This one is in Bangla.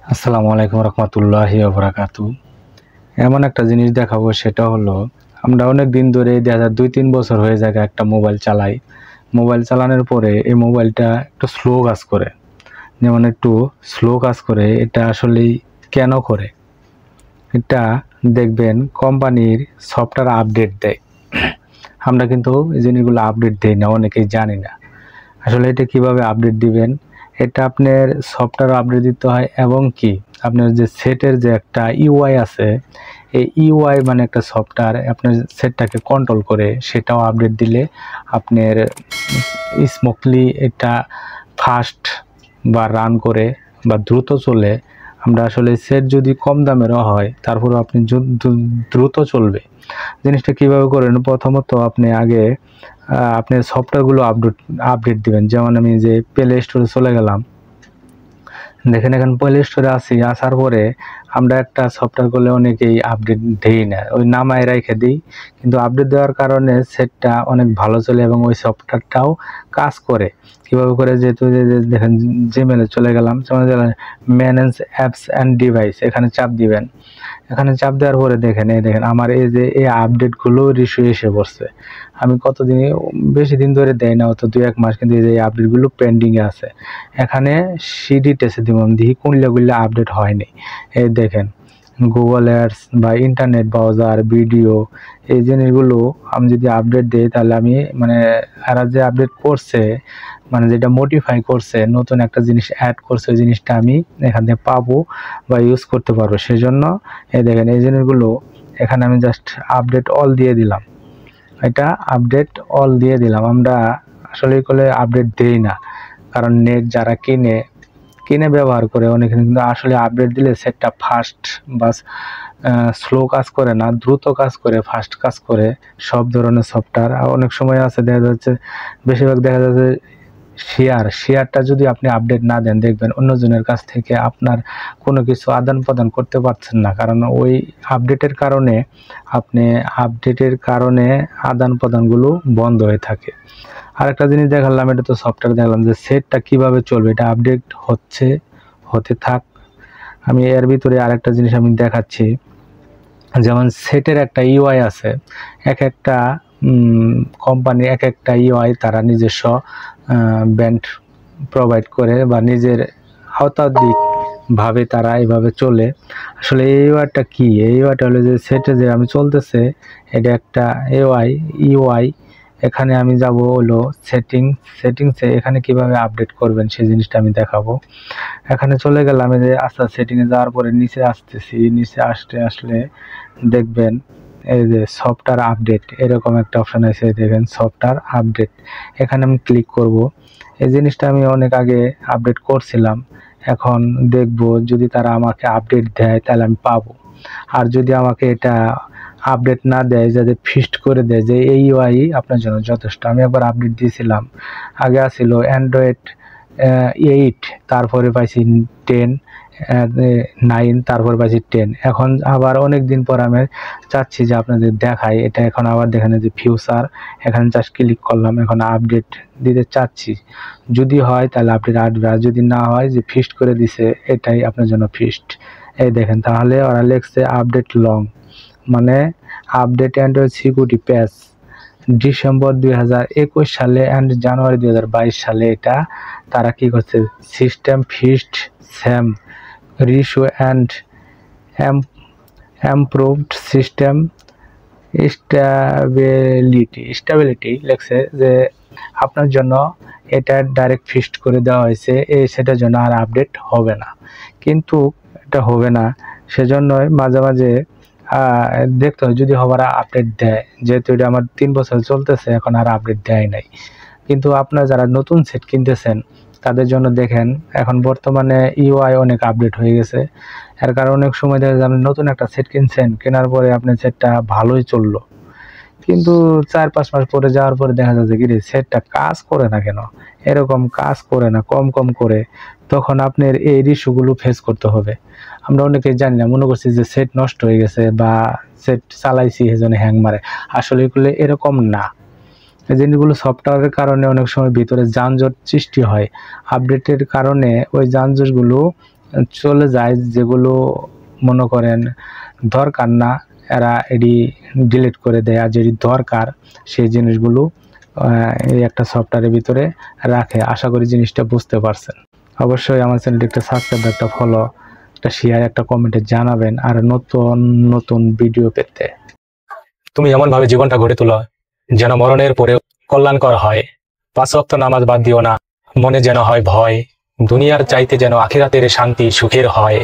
আসসালামু আলাইকুম রহমতুল্লাহি ওয়া বারাকাতু। এমন একটা জিনিস দেখাবো, সেটা হলো আমরা অনেক দিন ধরে দেখা যায় 2-3 বছর হয়ে যায় একটা মোবাইল চালাই। মোবাইল চালানোর পরে এই মোবাইলটা একটু স্লো কাজ করে, যেমন একটু স্লো কাজ করে। এটা আসলে কেন করে? এটা দেখবেন কোম্পানির সফটওয়্যার আপডেট দেয়। আমরা কিন্তু এই জিনিসগুলো আপডেট দেই না, অনেকেই জানি না। আসলে এটা কিভাবে আপডেট দিবেন, এটা আপনার সফটওয়্যার আপডেট দিতে হয় এবং কি আপনার যে সেটের যে একটা ইউআই আছে, এই ইউআই মানে একটা সফটওয়্যার আপনার সেটটাকে কন্ট্রোল করে, সেটাও আপডেট দিলে আপনার স্মুথলি এটা ফাস্ট বা রান করে বা দ্রুত চলে। আমরা আসলে সেট যদি কম দামেরও হয় তারপরেও আপনি দ্রুত চলবে। জিনিসটা কিভাবে করেন, প্রথমত আপনি আগে আপনি সফটওয়্যারগুলো আপডেট দিবেন। যেমন আমি যে প্লে স্টোরে চলে গেলাম, দেখেন এখানে প্লে স্টোরে আসার পরে আমরা একটা সফটওয়্যার করলে অনেকেই আপডেট দেই না, ওই নামায় রেখে দিই। কিন্তু আপডেট দেওয়ার কারণে সেটটা অনেক ভালো চলে এবং ওই সফটওয়্যারটাও কাজ করে। কিভাবে করে, যেহেতু দেখেন জিমেলে চলে গেলাম, ম্যানেজ অ্যাপস অ্যান্ড ডিভাইস, এখানে চাপ দিবেন। এখানে চাপ দেওয়ার পরে দেখেন, এই দেখেন আমার এই যে এই আপডেটগুলো রিস্যু এসে পড়ছে। আমি কতদিন, বেশি দিন ধরে দেয় না, হয়তো 2-1 মাস, কিন্তু এই যে আপডেটগুলো পেন্ডিংয়ে আছে। এখানে সিডি টেসে দিব, দেখি কোনগুলো আপডেট হয়নি। এই দেখেন গুগল অ্যাডস বা ইন্টারনেট ব্রাউজার, ভিডিও, এই জিনিসগুলো আমি যদি আপডেট দিই, তাহলে আমি মানে এরা যে আপডেট করছে, মানে যেটা মডিফাই করছে, নতুন একটা জিনিস অ্যাড করছে, ওই জিনিসটা আমি এখান থেকে পাবো বা ইউজ করতে পারবো। সেজন্য এই দেখেন এই জিনিসগুলো এখানে আমি জাস্ট আপডেট অল দিয়ে দিলাম। এটা আপডেট অল দিয়ে দিলাম। আমরা আসলে করলে আপডেট দেই না, কারণ নেট যারা কিনে ব্যবহার করে, অনেকে কিন্তু আসলে আপডেট দিলে সেটটা ফাস্ট বা স্লো কাজ করে না, দ্রুত কাজ করে, ফাস্ট কাজ করে। সব ধরনের সফটওয়্যার অনেক সময় আছে, দেখা যাচ্ছে বেশিরভাগ দেখা যাচ্ছে শেয়ারটা যদি আপনি আপডেট না দেন, দেখবেন অন্যজনের কাছ থেকে আপনার কোনো কিছু আদান প্রদান করতে পারছেন না, কারণ ওই আপডেটের কারণে আদান প্রদানগুলো বন্ধ হয়ে থাকে। আরেকটা জিনিস দেখালাম, এটা তো সফটওয়্যার দেখলাম, যে সেটটা কিভাবে চলবে, এটা আপডেট হতে থাক। আমি এর ভিতরে আরেকটা জিনিস আমি দেখাচ্ছি। যেমন সেটের একটা ইউআই আছে, এক একটা কোম্পানি এক একটা ইউআই তারা নিজস্ব ব্র্যান্ড প্রোভাইড করে বা নিজের আওতাধিক ভাবে তারা এইভাবে চলে। আসলে এই ইউআইটা কি? এই ইউআইটা হলো যে সেটে যে আমি চলতেছে, এটা একটা ইউআই। এখানে আমি যাব হলো সেটিংসে, এখানে কিভাবে আপডেট করবেন সেই জিনিসটা আমি দেখাবো। এখানে চলে গেলাম, এই যে আস্তে সেটিংয়ে যাওয়ার পরে নিচে আসতেছি, নিচে আসলে দেখবেন এই যে সফটওয়্যার আপডেট, এরকম একটা অপশন আছে, দেখেন সফটওয়্যার আপডেট। এখানে আমি ক্লিক করব। এই জিনিসটা আমি অনেক আগে আপডেট করছিলাম, এখন দেখব যদি তারা আমাকে আপডেট দেয় তাহলে আমি পাবো। আর যদি আমাকে এটা আপডেট না দেয়, যাতে ফিক্সড করে দেয় যে এই ইউআই আপনার জন্য যথেষ্ট। আমি একবার আপডেট দিয়েছিলাম, আগে আসছিল অ্যান্ড্রয়েড 8, তারপরে পাইছি 10, 9, তারপর পাইছি 10। এখন আবার অনেক দিন পর আমি চাচ্ছি যে আপনাদের দেখাই এটা। এখন আবার দেখেন যে ফিউচার, এখানে জাস্ট ক্লিক করলাম, এখন আপডেট দিতে চাচ্ছি। যদি হয় তাহলে আপডেট আসবে, আর যদি না হয়, যে ফিক্সড করে দিছে, এটাই আপনার জন্য ফিক্সড। এই দেখেন, তাহলে ওরা লিখছে আপডেট লং, মানে আপডেট অ্যান্ড্রয়েড সিকিউরিটি প্যাচ ডিসেম্বর 2021 সালে অ্যান্ড জানুয়ারি 2022 সালে। এটা তারা কি করছে, system fixed same issue and improved system stability লেখছে, যে আপনার জন্য এটা ডাইরেক্ট ফিক্সড করে দেওয়া হয়েছে, সেটার জন্য আর আপডেট হবে না। কিন্তু এটা হবে না, সেজন্যই মাঝে মাঝে দেখতে হয় যদি হবার আপডেট দেয়। যেহেতু এটা আমার 3 বছর চলতেছে, এখন আর আপডেট দেয় নাই। কিন্তু আপনারা যারা নতুন সেট কিনতেছেন তাদের জন্য দেখেন, এখন বর্তমানে ইউআই অনেক আপডেট হয়ে গেছে। এর কারণে অনেক সময় দেখা যায় আপনি নতুন একটা সেট কিনছেন, কেনার পরে আপনার সেটটা ভালোই চললো, কিন্তু 4-5 মাস পরে যাওয়ার পরে দেখা যাচ্ছে কি সেটটা কাজ করে না। কেন এরকম কাজ করে না, কম করে, তখন আপনার এই ইস্যুগুলো ফেস করতে হবে। আমরা অনেকেই জানি না, মনে করছি যে সেট নষ্ট হয়ে গেছে বা সেট চালাইছি সেজন্য হ্যাং মারে। আসলে এগুলো এরকম না। এই জিনিসগুলো সফটওয়্যারের কারণে অনেক সময় ভিতরে যানজট সৃষ্টি হয়, আপডেটের কারণে ওই যানজটগুলো চলে যায়, যেগুলো মনে করেন দরকার না এরা এডি ডিলিট করে দেয়, আর যেটি দরকার সেই জিনিসগুলো এই একটা সফটওয়্যারের ভিতরে রাখে। আশা করি জিনিসটা বুঝতে পারছেন। অবশ্যই আমার চ্যানেলটি একটা সাবস্ক্রাইব, একটা ফলো, একটা শেয়ার, একটা কমেন্টে জানাবেন আর নতুন নতুন ভিডিও পেতে। তুমি এমনভাবে জীবনটা গড়ে তোলো যেন মরণের পরে কল্যাণকর হয়। 5 ওয়াক্ত নামাজ বাদ দিও না, মনে যেন হয় ভয়, দুনিয়ার চাইতে যেন আখিরাতের শান্তি সুখের হয়।